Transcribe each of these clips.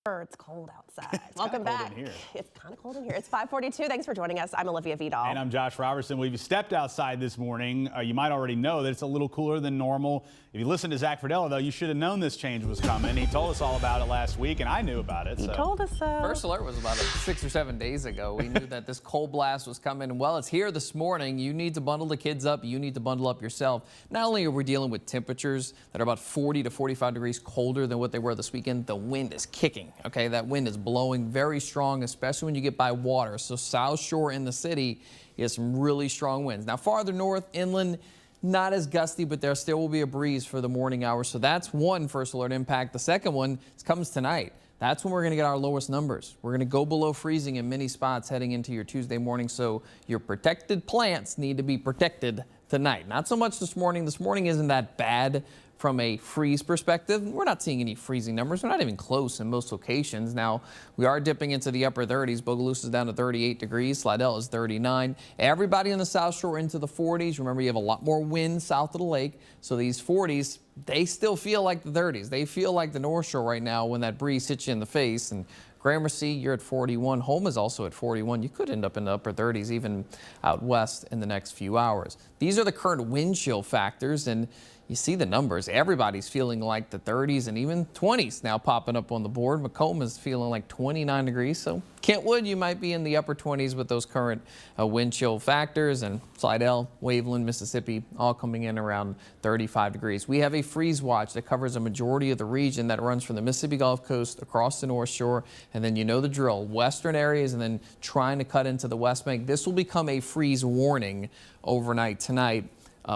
It's cold outside. Welcome back. Cold in here. It's kind of cold in here. It's 5:42. Thanks for joining us. I'm Olivia Vidal. And I'm Josh Robertson. Well, if you stepped outside this morning, you might already know that it's a little cooler than normal. If you listen to Zach Fradella, though, you should have known this change was coming. He told us all about it last week, and I knew about it. He told us so. First alert was about 6 or 7 days ago. We knew that this cold blast was coming. Well, it's here this morning. You need to bundle the kids up. You need to bundle up yourself. Not only are we dealing with temperatures that are about 40 to 45 degrees colder than what they were this weekend, the wind is kicking. Okay, that wind is blowing very strong, especially when you get by water. So South Shore in the city, you have some really strong winds. Now farther north, inland, not as gusty, but there still will be a breeze for the morning hours. So that's one first alert impact. The second one comes tonight. That's when we're going to get our lowest numbers. We're going to go below freezing in many spots heading into your Tuesday morning. So your protected plants need to be protected tonight. Not so much this morning. This morning isn't that bad from a freeze perspective. We're not seeing any freezing numbers. We're not even close in most locations. Now, we are dipping into the upper 30s. Bogalusa is down to 38 degrees. Slidell is 39. Everybody on the South Shore into the 40s. Remember, you have a lot more wind south of the lake. So these 40s, they still feel like the 30s. They feel like the North Shore right now when that breeze hits you in the face. And Gramercy, you're at 41. Home is also at 41. You could end up in the upper 30s even out west in the next few hours. These are the current wind chill factors, and you see the numbers. Everybody's feeling like the 30s and even 20s now popping up on the board. Macomb is feeling like 29 degrees. So Kentwood, you might be in the upper 20s with those current wind chill factors. And Slidell, Waveland, Mississippi, all coming in around 35 degrees. We have a freeze watch that covers a majority of the region that runs from the Mississippi Gulf Coast across the North Shore. And then you know the drill, western areas and then trying to cut into the West Bank. This will become a freeze warning overnight tonight.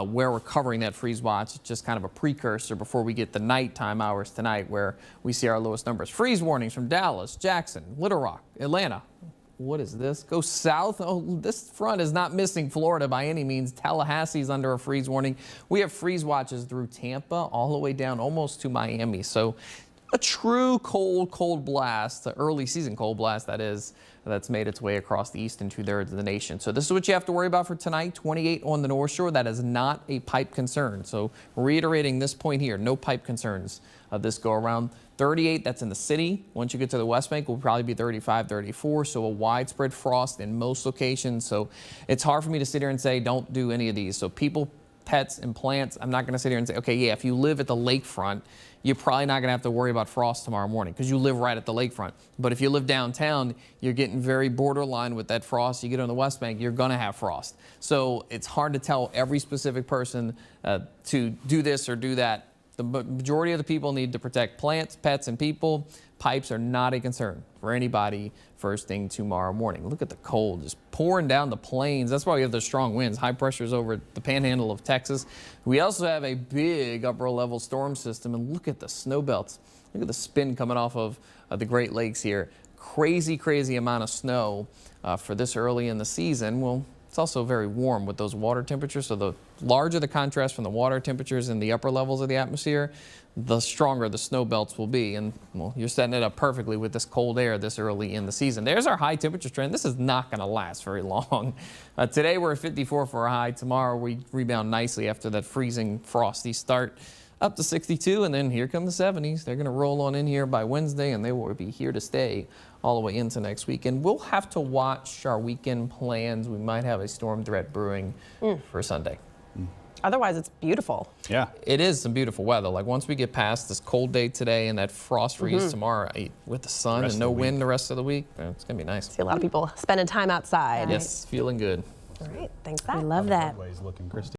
Where we're covering that freeze watch. It's just kind of a precursor before we get the nighttime hours tonight where we see our lowest numbers. Freeze warnings from Dallas, Jackson, Little Rock, Atlanta. What is this? Go south. Oh, this front is not missing Florida by any means. Tallahassee's under a freeze warning. We have freeze watches through Tampa all the way down almost to Miami. So a true cold blast, the early season cold blast that is, that's made its way across the eastern 2/3 of the nation. So this is what you have to worry about for tonight. 28 on the North Shore. That is not a pipe concern. So reiterating this point here, no pipe concerns this go around. 38, that's in the city. Once you get to the West Bank, will probably be 35, 34. So a widespread frost in most locations. So it's hard for me to sit here and say, don't do any of these. So people, pets and plants, I'm not going to sit here and say, okay, yeah, if you live at the lakefront, you're probably not going to have to worry about frost tomorrow morning because you live right at the lakefront. But if you live downtown, you're getting very borderline with that frost. You get on the West Bank, you're going to have frost. So it's hard to tell every specific person to do this or do that. The majority of the people need to protect plants, pets, and people. Pipes are not a concern for anybody first thing tomorrow morning. Look at the cold just pouring down the plains. That's why we have the strong winds. High pressures over the panhandle of Texas. We also have a big upper level storm system. And look at the snow belts. Look at the spin coming off of the Great Lakes here. Crazy amount of snow for this early in the season. Well, it's also very warm with those water temperatures. So the larger the contrast from the water temperatures in the upper levels of the atmosphere, the stronger the snow belts will be. And well, you're setting it up perfectly with this cold air this early in the season. There's our high temperature trend. This is not going to last very long. Today we're at 54 for a high. Tomorrow we rebound nicely after that freezing frosty start up to 62. And then here come the 70s. They're going to roll on in here by Wednesday and they will be here to stay all the way into next week. And we'll have to watch our weekend plans. We might have a storm threat brewing for Sunday. Otherwise, it's beautiful. Yeah. It is some beautiful weather. Like once we get past this cold day today and that frost freeze tomorrow with the sun and no wind the rest of the week, it's going to be nice. See a lot of people spending time outside. Yes, feeling good. All right. Thanks, Zach. We love that. Looking, Christy.